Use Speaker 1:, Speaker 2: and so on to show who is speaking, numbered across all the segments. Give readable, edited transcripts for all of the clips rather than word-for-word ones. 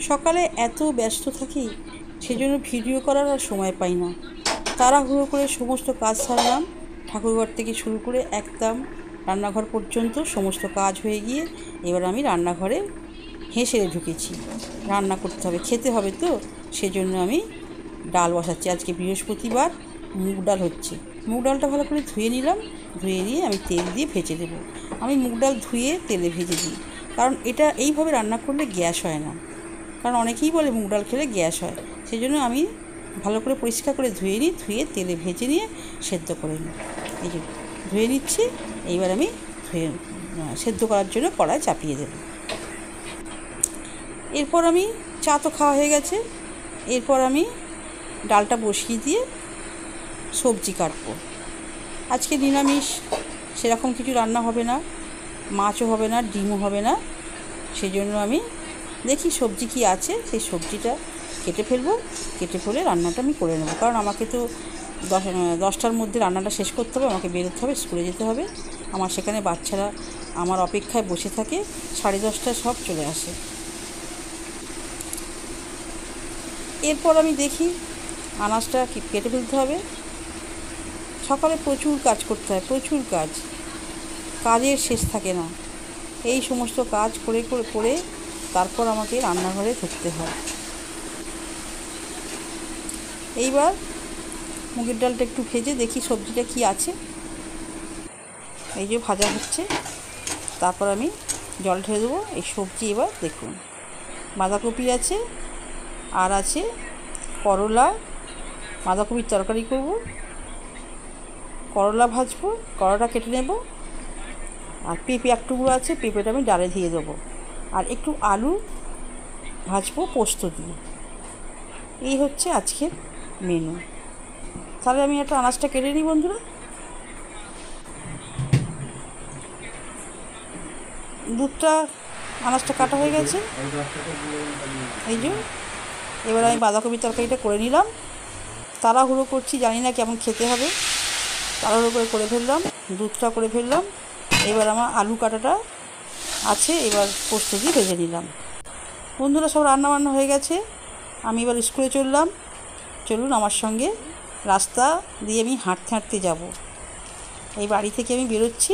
Speaker 1: সকালে এত ব্যস্ত থাকি, সেজন্য ভিডিও করার আর সময় পাই না। তাড়াহুড়ো করে সমস্ত কাজ সারলাম, ঠাকুরঘর থেকে শুরু করে একদম রান্নাঘর পর্যন্ত সমস্ত কাজ হয়ে গিয়ে এবার আমি রান্নাঘরে হেসে ঢুকেছি। রান্না করতে হবে, খেতে হবে তো, সেজন্য আমি ডাল বসাচ্ছি। আজকে বৃহস্পতিবার, মুগ ডাল হচ্ছে। মুগ ডালটা ভালো করে ধুয়ে নিলাম, ধুয়ে নিয়ে আমি তেল দিয়ে ভেজে দেবো। আমি মুগ ডাল ধুয়ে তেলে ভেজে দিই, কারণ এটা এইভাবে রান্না করলে গ্যাস হয় না। কারণ অনেকেই বলে মুগ ডাল খেলে গ্যাস হয়, সেই জন্য আমি ভালো করে পরিষ্কার করে ধুয়ে নিই, ধুয়ে তেলে ভেজে নিয়ে সেদ্ধ করে নিই। এই যে ধুয়ে নিচ্ছি, এইবার আমি সেদ্ধ করার জন্য কড়াই চাপিয়ে দেব। এরপর আমি চা তো খাওয়া হয়ে গেছে, এরপর আমি ডালটা বসিয়ে দিয়ে সবজি কাটবো। আজকে নিরামিষ, সেরকম কিছু রান্না হবে না, মাছও হবে না, ডিমও হবে না। সেই জন্য আমি দেখি সবজি কি আছে, সেই সবজিটা কেটে ফেলবো। কেটে ফেলে রান্নাটা আমি করে নেবো, কারণ আমাকে তো 10টার মধ্যে রান্নাটা শেষ করতে হবে, আমাকে বেরোতে হবে, স্কুলে যেতে হবে। আমার সেখানে বাচ্চারা আমার অপেক্ষায় বসে থাকে, 10:30টায় সব চলে আসে। এরপর আমি দেখি আনাজটা কেটে ফেলতে হবে। সকালে প্রচুর কাজ করতে হয়, প্রচুর কাজ, কাজের শেষ থাকে না। এই সমস্ত কাজ করে তারপর আমাকে রান্নাঘরে ঢুকতে হয়। এইবার মুগের ডালটা একটু ভেজে দেখি সবজিটা কি আছে। এই যে ভাজা হচ্ছে, তারপর আমি জল ঢেলে দেবো। এই সবজি এবার দেখুন, বাঁধাকপি আছে, আর আছে করলা, বাঁধাকপির তরকারি করব, করলা ভাজবো, করলাটা কেটে নেব, আর পেঁপে এক টুকরো আছে, পেঁপেটা আমি ডালে দিয়ে দেবো, আর একটু আলু ভাজবো পোস্ত দিয়ে। এই হচ্ছে আজকের মেনু। তাহলে আমি একটা আনাজটা কেটে নিই বন্ধুরা। দুধটা আনাজটা কাটা হয়ে গেছে। এই যে এবার আমি বাঁধাকপির তরকারিটা করে নিলাম। তাড়াহুড়ো করছি, জানি না কেমন খেতে হবে, তাড়াহুড়ো করে ফেললাম, দুধটা করে ফেললাম। এবার আমার আলু কাটাটা আছে, এবার পোস্ত দিয়ে ভেজে নিলাম। বন্ধুরা সব রান্নাবান্না হয়ে গেছে, আমি এবার স্কুলে চললাম। চলুন আমার সঙ্গে, রাস্তা দিয়ে আমি হাঁটতে হাঁটতে যাব। এই বাড়ি থেকে আমি বেরোচ্ছি,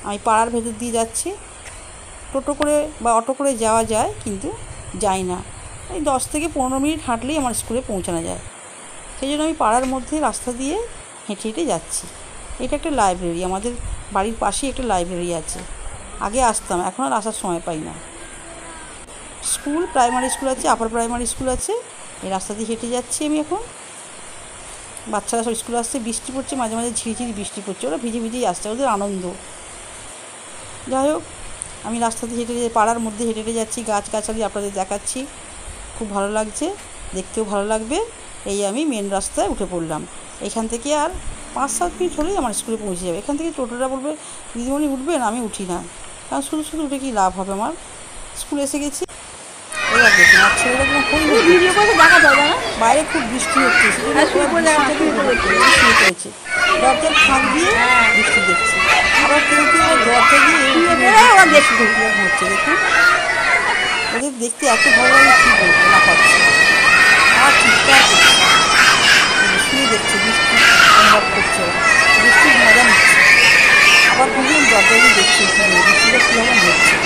Speaker 1: আমি পাড়ার ভেতর দিয়ে যাচ্ছি। টোটো করে বা অটো করে যাওয়া যায়, কিন্তু যাই না। এই 10 থেকে 15 মিনিট হাঁটলেই আমার স্কুলে পৌঁছানো যায়। সেই জন্য আমি পাড়ার মধ্যে রাস্তা দিয়ে হেঁটে হেঁটে যাচ্ছি। এটা একটা লাইব্রেরি, আমাদের বাড়ির পাশেই একটা লাইব্রেরি আছে। আগে আসতাম, এখন আর আসার সময় পাই না। স্কুল, প্রাইমারি স্কুল আছে, আপার প্রাইমারি স্কুল আছে। এই রাস্তা দিয়ে হেঁটে যাচ্ছি আমি এখন। বাচ্চারা সব স্কুলে আসছে, বৃষ্টি পড়ছে, মাঝে মাঝে ঝিরিঝিরি বৃষ্টি পড়ছে, ওরা ভিজে ভিজেই আসছে, ওদের আনন্দ। যাই হোক, আমি রাস্তা দিয়ে হেঁটে পাড়ার মধ্যে হেঁটে হেঁটে যাচ্ছি, গাছগাছালি আপনাদের দেখাচ্ছি, খুব ভালো লাগছে, দেখতেও ভালো লাগবে। এই আমি মেন রাস্তায় উঠে পড়লাম। এখান থেকে আর 5-7 মিনিট হলেই আমার স্কুলে পৌঁছে যাবে। এখান থেকে টোটোটা বলবে দিদিমণি উঠবেন, আমি উঠি না, কারণ শুধু শুধু উঠে কি লাভ হবে, আমার স্কুলে এসে গেছি। এবার দেখুন আর ছেলেটা বাইরে খুব বৃষ্টি হচ্ছে, শুয়ে পড়েছে, দরজার ফাঁক দিয়ে বৃষ্টি দেখছে। আবার কেউ কেউ দরজা দিয়ে হচ্ছে, দেখুন ওদের দেখতে এত ভালো লাগে, কী বলবো, না পাচ্ছি। আর চিৎকার করছে, শুয়ে দেখছে, বৃষ্টি অনুভব করছে, বৃষ্টির মজা নিচ্ছে। আবার দুজন দরজা দিয়ে দেখছে বৃষ্টিটা কীরকম হচ্ছে।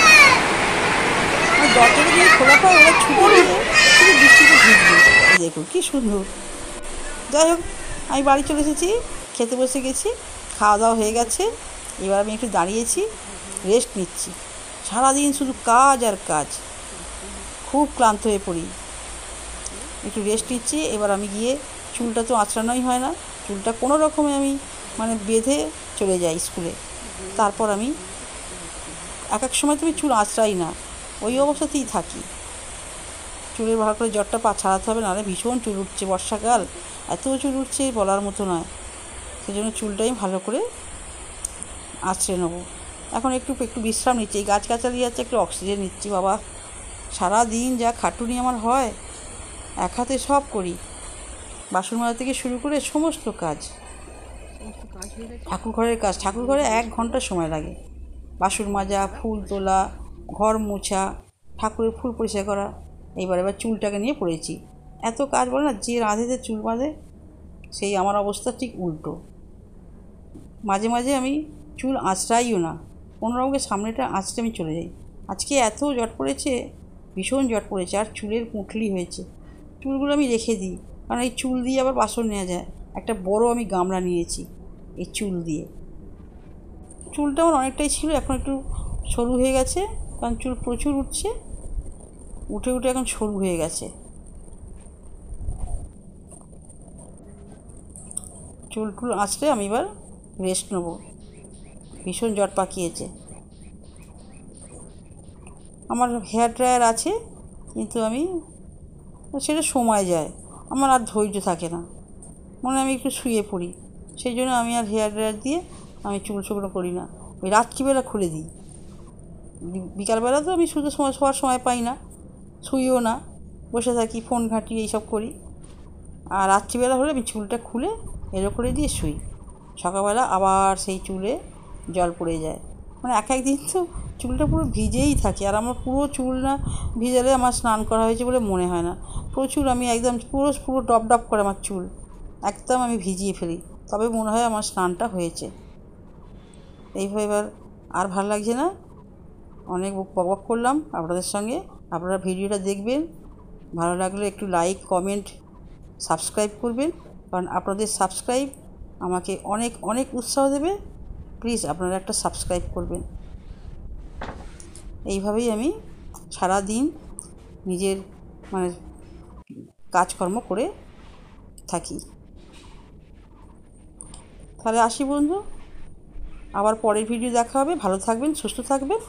Speaker 1: দরজাটা দিয়ে খোলা পায়, ওরা ছুটে দিয়ে শুধু বৃষ্টিতে ভিজবে। এই দেখুন কী সুন্দর। যাই হোক, আমি বাড়ি চলে এসেছি, খেতে বসে গেছি, খাওয়া দাওয়া হয়ে গেছে। এবার আমি একটু দাঁড়িয়েছি, রেস্ট নিচ্ছি। সারাদিন শুধু কাজ আর কাজ, খুব ক্লান্ত হয়ে পড়ি, একটু রেস্ট নিচ্ছি। এবার আমি গিয়ে, চুলটা তো আঁচড়ানোই হয় না, চুলটা কোনো রকমে আমি বেঁধে চলে যাই স্কুলে। তারপর আমি এক সময় তুমি চুল আঁচড়াই না, ওই অবস্থাতেই থাকি। চুলের ভালো করে জটটা ছাড়াতে হবে, নাহলে ভীষণ চুল উঠছে, বর্ষাকাল এত চুল উঠছে বলার মতো নয়। সেই জন্য চুলটাই ভালো করে আঁচড়ে নেবো। এখন একটু বিশ্রাম নিচ্ছি, এই গাছগাছালি আছে, একটু অক্সিজেন নিচ্ছি। বাবা, সারাদিন যা খাটুনি আমার হয়, এক হাতে সব করি, বাসন মাজা থেকে শুরু করে সমস্ত কাজ। ঠাকুরঘরের কাজ, ঠাকুরঘরে 1 ঘন্টা সময় লাগে। বাসন মাজা, ফুল তোলা, ঘর মোছা, ঠাকুরের ফুল পরিষ্কার করা। এবার চুলটাকে নিয়ে পড়েছি। এত কাজ বলে না, যে রাঁধেতে চুল বাঁধে সেই আমার অবস্থা ঠিক উল্টো। মাঝে মাঝে আমি চুল আঁচড়াইও না, কোনোরকমকে সামনেটা আঁচড়ে আমি চলে যাই। আজকে এত জট পড়েছে, ভীষণ জট পড়েছে, আর চুলের পুঁটলি হয়েছে। চুলগুলো আমি রেখে দিই, কারণ এই চুল দিয়ে আবার বাসন নেওয়া যায়। একটা বড় আমি গামলা নিয়েছি এই চুল দিয়ে। চুলটা আমার অনেকটাই ছিল, এখন একটু সরু হয়ে গেছে, কারণ চুল প্রচুর উঠছে, উঠে উঠে এখন সরু হয়ে গেছে। চুল টুল আঁচড়ে আমি এবার রেস্ট নেবো, ভীষণ জট পাকিয়েছে। আমার হেয়ার ড্রায়ার আছে, কিন্তু আমি সেটা সময় যায়, আমার আর ধৈর্য থাকে না, মনে হয় আমি একটু শুয়ে পড়ি। সেই জন্য আমি আর হেয়ার ড্রায়ার দিয়ে আমি চুল শুকনো করি না, ওই রাত্রিবেলা খুলে দিই। বিকালবেলা তো আমি শুতে শোয়ার সময় পাই না, শুইও না, বসে থাকি, ফোন ঘাঁটি, এইসব করি। আর রাত্রিবেলা হলে আমি চুলটা খুলে এলো করে দিয়ে শুই। সকালবেলা আবার সেই চুলে জল পড়ে যায়, মানে এক দিন তো চুলটা পুরো ভিজেই থাকে। আর আমার পুরো চুল না ভিজালে আমার স্নান করা হয়েছে বলে মনে হয় না। প্রচুর আমি একদম পুরো পুরো ডপ ডপ করে আমার চুল একদম আমি ভিজিয়ে ফেলি, তবে মনে হয় আমার স্নানটা হয়েছে। এইভাবে এবার আর ভালো লাগছে না, অনেক বক করলাম আপনাদের সঙ্গে। আপনারা ভিডিওটা দেখবেন, ভালো লাগলে একটু লাইক, কমেন্ট, সাবস্ক্রাইব করবেন, কারণ আপনাদের সাবস্ক্রাইব আমাকে অনেক অনেক উৎসাহ দেবে। প্লিজ আপনারা একটা সাবস্ক্রাইব করবেন। এইভাবেই আমি সারা দিন নিজের মানে কাজকর্ম করে থাকি। তাহলে আসি বন্ধু, আবার পরের ভিডিও দেখা হবে। ভালো থাকবেন, সুস্থ থাকবেন।